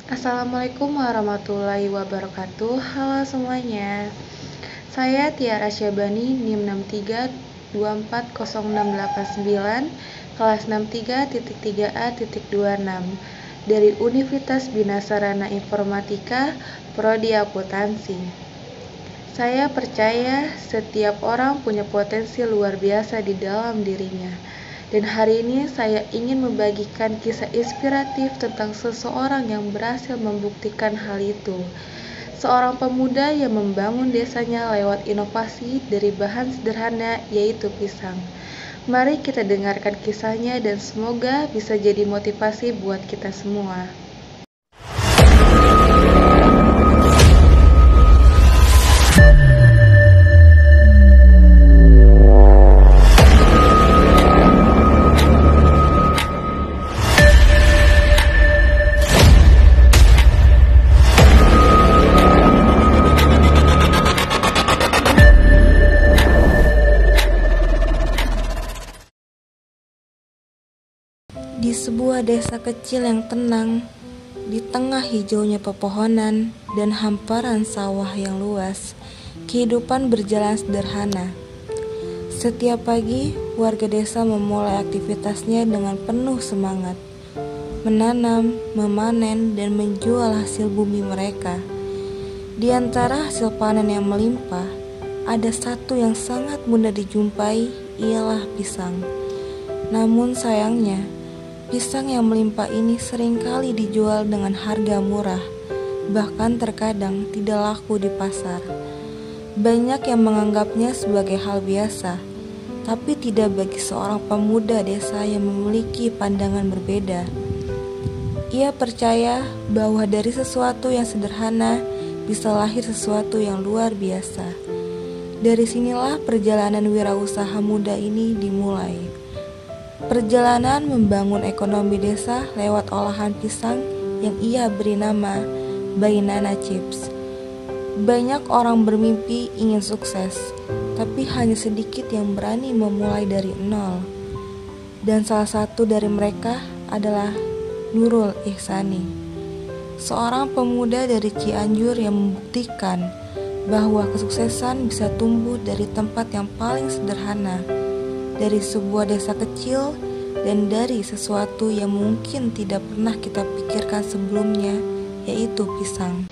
Assalamualaikum warahmatullahi wabarakatuh. Halo semuanya. Saya Tiara Syabani, NIM 63240689, kelas 63.3A.26 dari Universitas Bina Sarana Informatika, Prodi Akuntansi. Saya percaya setiap orang punya potensi luar biasa di dalam dirinya. Dan hari ini saya ingin membagikan kisah inspiratif tentang seseorang yang berhasil membuktikan hal itu. Seorang pemuda yang membangun desanya lewat inovasi dari bahan sederhana, yaitu pisang. Mari kita dengarkan kisahnya dan semoga bisa jadi motivasi buat kita semua. Di sebuah desa kecil yang tenang, di tengah hijaunya pepohonan dan hamparan sawah yang luas, kehidupan berjalan sederhana. Setiap pagi, warga desa memulai aktivitasnya dengan penuh semangat, menanam, memanen, dan menjual hasil bumi mereka. Di antara hasil panen yang melimpah, ada satu yang sangat mudah dijumpai, ialah pisang. Namun sayangnya, pisang yang melimpah ini seringkali dijual dengan harga murah, bahkan terkadang tidak laku di pasar. Banyak yang menganggapnya sebagai hal biasa, tapi tidak bagi seorang pemuda desa yang memiliki pandangan berbeda. Ia percaya bahwa dari sesuatu yang sederhana bisa lahir sesuatu yang luar biasa. Dari sinilah perjalanan wirausaha muda ini dimulai. Perjalanan membangun ekonomi desa lewat olahan pisang yang ia beri nama Banana Chips. Banyak orang bermimpi ingin sukses, tapi hanya sedikit yang berani memulai dari nol. Dan salah satu dari mereka adalah Nurul Ihsani, seorang pemuda dari Cianjur yang membuktikan bahwa kesuksesan bisa tumbuh dari tempat yang paling sederhana, dari sebuah desa kecil, dan dari sesuatu yang mungkin tidak pernah kita pikirkan sebelumnya, yaitu pisang.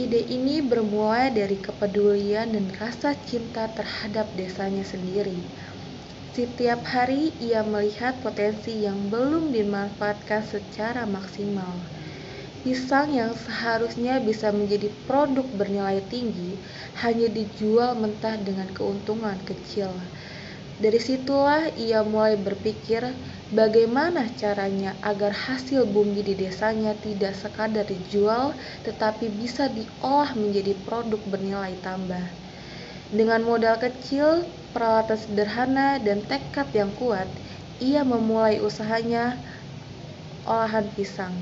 Ide ini bermula dari kepedulian dan rasa cinta terhadap desanya sendiri. Setiap hari ia melihat potensi yang belum dimanfaatkan secara maksimal. Pisang yang seharusnya bisa menjadi produk bernilai tinggi hanya dijual mentah dengan keuntungan kecil. Dari situlah ia mulai berpikir bagaimana caranya agar hasil bumi di desanya tidak sekadar dijual tetapi bisa diolah menjadi produk bernilai tambah. Dengan modal kecil, peralatan sederhana, dan tekad yang kuat, ia memulai usahanya olahan pisang.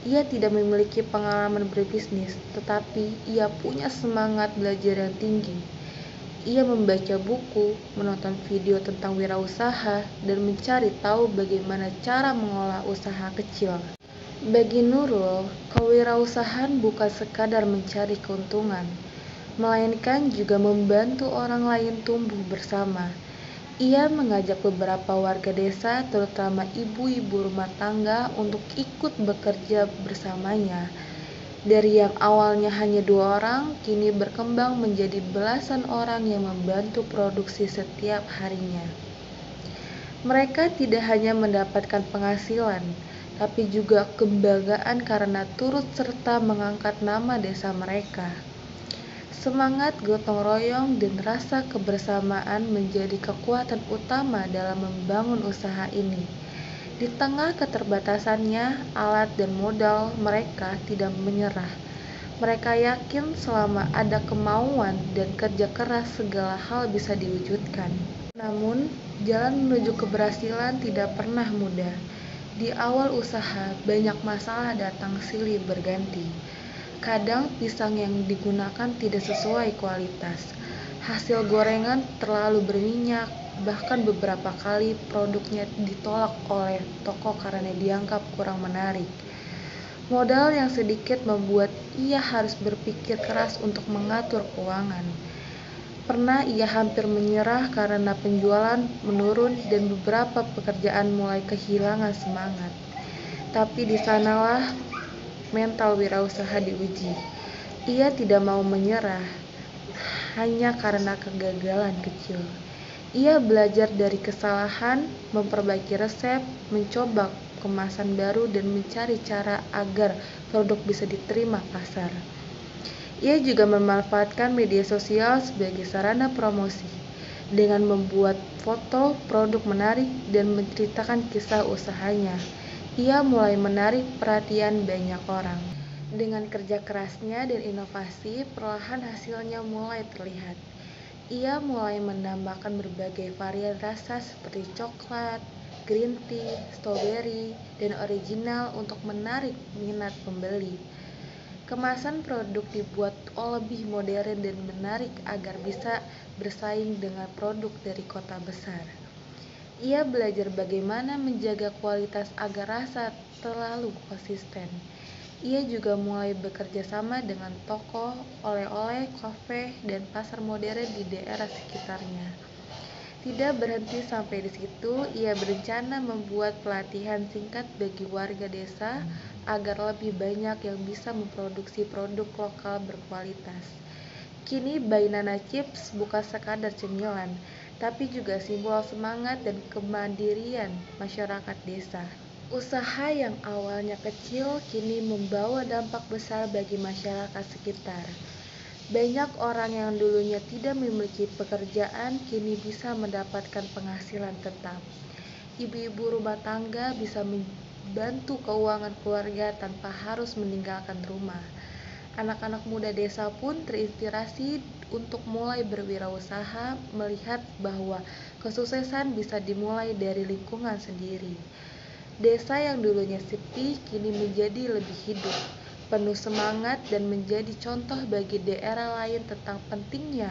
Ia tidak memiliki pengalaman berbisnis, tetapi ia punya semangat belajar yang tinggi. Ia membaca buku, menonton video tentang wirausaha, dan mencari tahu bagaimana cara mengolah usaha kecil. Bagi Nurul, kewirausahaan bukan sekadar mencari keuntungan, melainkan juga membantu orang lain tumbuh bersama. Ia mengajak beberapa warga desa, terutama ibu-ibu rumah tangga, untuk ikut bekerja bersamanya. Dari yang awalnya hanya 2 orang, kini berkembang menjadi belasan orang yang membantu produksi setiap harinya. Mereka tidak hanya mendapatkan penghasilan, tapi juga kebanggaan karena turut serta mengangkat nama desa mereka. Semangat gotong royong dan rasa kebersamaan menjadi kekuatan utama dalam membangun usaha ini. Di tengah keterbatasannya alat dan modal, mereka tidak menyerah. Mereka yakin selama ada kemauan dan kerja keras, segala hal bisa diwujudkan. Namun, jalan menuju keberhasilan tidak pernah mudah. Di awal usaha, banyak masalah datang silih berganti. Kadang pisang yang digunakan tidak sesuai kualitas. Hasil gorengan terlalu berminyak, bahkan beberapa kali produknya ditolak oleh toko karena dianggap kurang menarik. Modal yang sedikit membuat ia harus berpikir keras untuk mengatur keuangan. Pernah ia hampir menyerah karena penjualan menurun dan beberapa pekerjaan mulai kehilangan semangat. Tapi di sanalah mental wirausaha diuji. Ia tidak mau menyerah hanya karena kegagalan kecil. Ia belajar dari kesalahan, memperbaiki resep, mencoba kemasan baru dan mencari cara agar produk bisa diterima pasar. Ia juga memanfaatkan media sosial sebagai sarana promosi dengan membuat foto produk menarik dan menceritakan kisah usahanya. Ia mulai menarik perhatian banyak orang. Dengan kerja kerasnya dan inovasi, perlahan hasilnya mulai terlihat. Ia mulai menambahkan berbagai varian rasa seperti coklat, green tea, strawberry, dan original untuk menarik minat pembeli. Kemasan produk dibuat lebih modern dan menarik agar bisa bersaing dengan produk dari kota besar. Ia belajar bagaimana menjaga kualitas agar rasa terlalu konsisten. Ia juga mulai bekerja sama dengan toko, oleh-oleh, kafe, dan pasar modern di daerah sekitarnya. Tidak berhenti sampai di situ, ia berencana membuat pelatihan singkat bagi warga desa agar lebih banyak yang bisa memproduksi produk lokal berkualitas. Kini Bainana Chips bukan sekadar cemilan, tapi juga simbol semangat dan kemandirian masyarakat desa. Usaha yang awalnya kecil kini membawa dampak besar bagi masyarakat sekitar. Banyak orang yang dulunya tidak memiliki pekerjaan kini bisa mendapatkan penghasilan tetap. Ibu-ibu rumah tangga bisa membantu keuangan keluarga tanpa harus meninggalkan rumah. Anak-anak muda desa pun terinspirasi untuk mulai berwirausaha, melihat bahwa kesuksesan bisa dimulai dari lingkungan sendiri. Desa yang dulunya sepi kini menjadi lebih hidup, penuh semangat dan menjadi contoh bagi daerah lain tentang pentingnya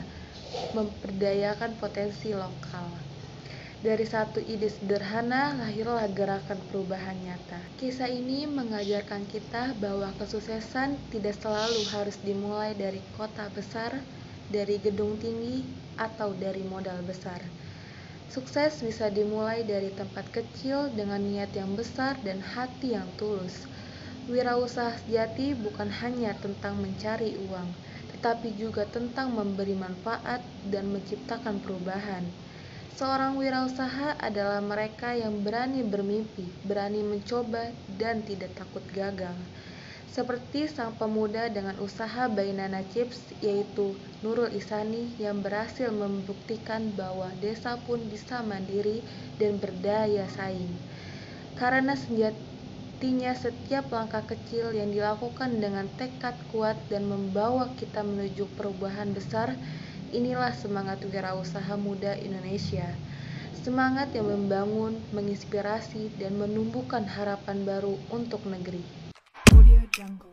memperdayakan potensi lokal. Dari satu ide sederhana lahirlah gerakan perubahan nyata. Kisah ini mengajarkan kita bahwa kesuksesan tidak selalu harus dimulai dari kota besar, dari gedung tinggi, atau dari modal besar. Sukses bisa dimulai dari tempat kecil dengan niat yang besar dan hati yang tulus. Wirausaha sejati bukan hanya tentang mencari uang, tetapi juga tentang memberi manfaat dan menciptakan perubahan. Seorang wirausaha adalah mereka yang berani bermimpi, berani mencoba, dan tidak takut gagal. Seperti sang pemuda dengan usaha Bainana Chips, yaitu Nurul Ihsani yang berhasil membuktikan bahwa desa pun bisa mandiri dan berdaya saing. Karena sejatinya setiap langkah kecil yang dilakukan dengan tekad kuat dan membawa kita menuju perubahan besar, inilah semangat wirausaha muda Indonesia. Semangat yang membangun, menginspirasi, dan menumbuhkan harapan baru untuk negeri. Audio Jungle.